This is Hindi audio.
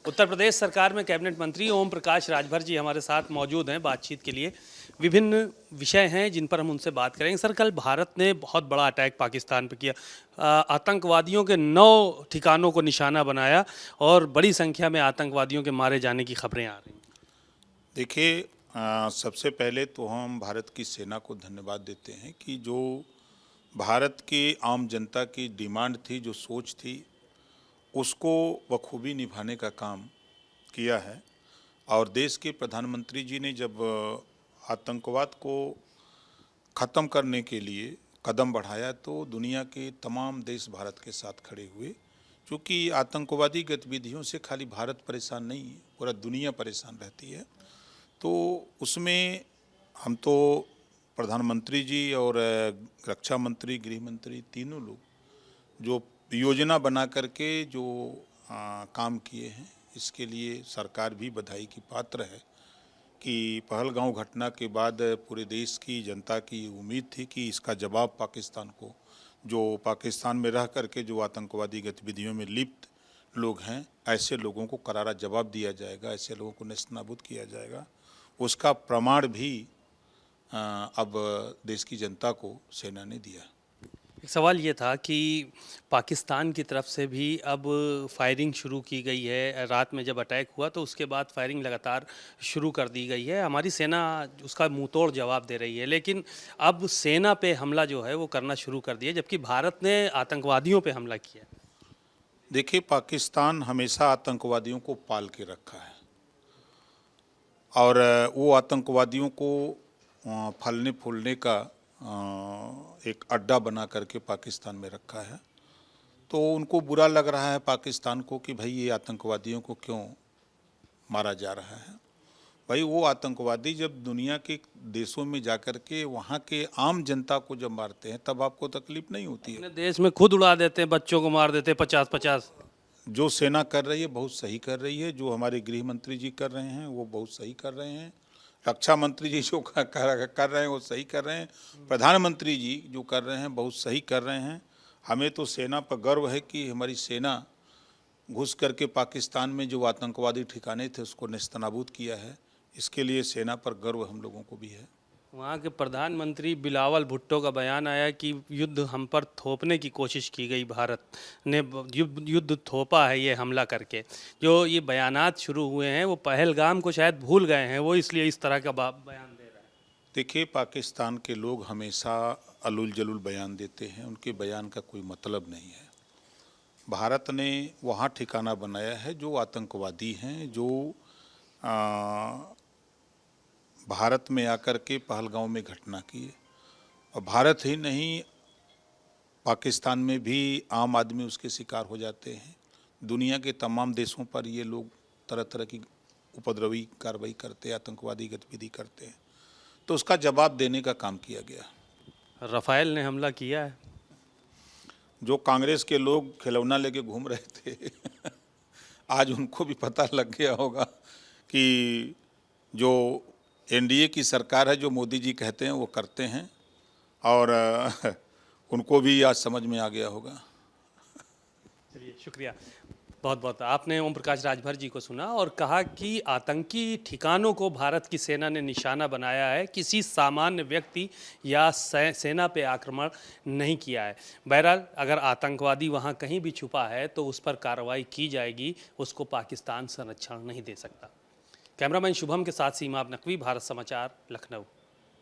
उत्तर प्रदेश सरकार में कैबिनेट मंत्री ओम प्रकाश राजभर जी हमारे साथ मौजूद हैं बातचीत के लिए। विभिन्न विषय हैं जिन पर हम उनसे बात करेंगे। सर, कल भारत ने बहुत बड़ा अटैक पाकिस्तान पर किया, आतंकवादियों के 9 ठिकानों को निशाना बनाया और बड़ी संख्या में आतंकवादियों के मारे जाने की खबरें आ रही हैं। देखिए, सबसे पहले तो हम भारत की सेना को धन्यवाद देते हैं कि जो भारत की आम जनता की डिमांड थी, जो सोच थी, उसको बखूबी निभाने का काम किया है। और देश के प्रधानमंत्री जी ने जब आतंकवाद को ख़त्म करने के लिए कदम बढ़ाया तो दुनिया के तमाम देश भारत के साथ खड़े हुए, क्योंकि आतंकवादी गतिविधियों से खाली भारत परेशान नहीं है, पूरा दुनिया परेशान रहती है। तो उसमें हम तो प्रधानमंत्री जी और रक्षा मंत्री, गृह मंत्री, तीनों लोग जो योजना बना करके जो काम किए हैं, इसके लिए सरकार भी बधाई की पात्र है कि पहलगांव घटना के बाद पूरे देश की जनता की उम्मीद थी कि इसका जवाब पाकिस्तान को, जो पाकिस्तान में रह करके जो आतंकवादी गतिविधियों में लिप्त लोग हैं, ऐसे लोगों को करारा जवाब दिया जाएगा, ऐसे लोगों को नेस्तनाबूद किया जाएगा। उसका प्रमाण भी अब देश की जनता को सेना ने दिया। एक सवाल ये था कि पाकिस्तान की तरफ से भी अब फायरिंग शुरू की गई है। रात में जब अटैक हुआ तो उसके बाद फायरिंग लगातार शुरू कर दी गई है। हमारी सेना उसका मुंहतोड़ जवाब दे रही है, लेकिन अब सेना पे हमला जो है वो करना शुरू कर दिया, जबकि भारत ने आतंकवादियों पे हमला किया। देखिए, पाकिस्तान हमेशा आतंकवादियों को पाल के रखा है और वो आतंकवादियों को फलने फूलने का एक अड्डा बना करके पाकिस्तान में रखा है। तो उनको बुरा लग रहा है पाकिस्तान को कि भाई ये आतंकवादियों को क्यों मारा जा रहा है। भाई वो आतंकवादी जब दुनिया के देशों में जाकर के वहाँ के आम जनता को जब मारते हैं तब आपको तकलीफ नहीं होती है। अपने देश में खुद उड़ा देते हैं, बच्चों को मार देते हैं 50-50। जो सेना कर रही है बहुत सही कर रही है, जो हमारे गृह मंत्री जी कर रहे हैं वो बहुत सही कर रहे हैं, रक्षा मंत्री जी जो कर रहे हैं वो सही कर रहे हैं, प्रधानमंत्री जी जो कर रहे हैं बहुत सही कर रहे हैं। हमें तो सेना पर गर्व है कि हमारी सेना घुस करके पाकिस्तान में जो आतंकवादी ठिकाने थे उसको नेस्तनाबूद किया है। इसके लिए सेना पर गर्व हम लोगों को भी है। वहाँ के प्रधानमंत्री बिलावल भुट्टो का बयान आया कि युद्ध हम पर थोपने की कोशिश की गई, भारत ने युद्ध थोपा है ये हमला करके। जो ये बयानात शुरू हुए हैं वो पहलगाम को शायद भूल गए हैं, वो इसलिए इस तरह का बयान दे रहा है। देखिए, पाकिस्तान के लोग हमेशा अलुल जलुल बयान देते हैं, उनके बयान का कोई मतलब नहीं है। भारत ने वहाँ ठिकाना बनाया है जो आतंकवादी हैं, जो भारत में आकर के पहलगांव में घटना की है। और भारत ही नहीं, पाकिस्तान में भी आम आदमी उसके शिकार हो जाते हैं। दुनिया के तमाम देशों पर ये लोग तरह तरह की उपद्रवी कार्रवाई करते हैं, आतंकवादी गतिविधि करते हैं, तो उसका जवाब देने का काम किया गया। राफेल ने हमला किया है। जो कांग्रेस के लोग खिलौना लेके घूम रहे थे आज उनको भी पता लग गया होगा कि जो एनडीए की सरकार है, जो मोदी जी कहते हैं वो करते हैं, और उनको भी आज समझ में आ गया होगा। चलिए, शुक्रिया बहुत बहुत। आपने ओम प्रकाश राजभर जी को सुना और कहा कि आतंकी ठिकानों को भारत की सेना ने निशाना बनाया है, किसी सामान्य व्यक्ति या सेना पे आक्रमण नहीं किया है। बहरहाल अगर आतंकवादी वहाँ कहीं भी छुपा है तो उस पर कार्रवाई की जाएगी, उसको पाकिस्तान संरक्षण नहीं दे सकता। कैमरामैन शुभम के साथ सीमा नकवी, भारत समाचार, लखनऊ।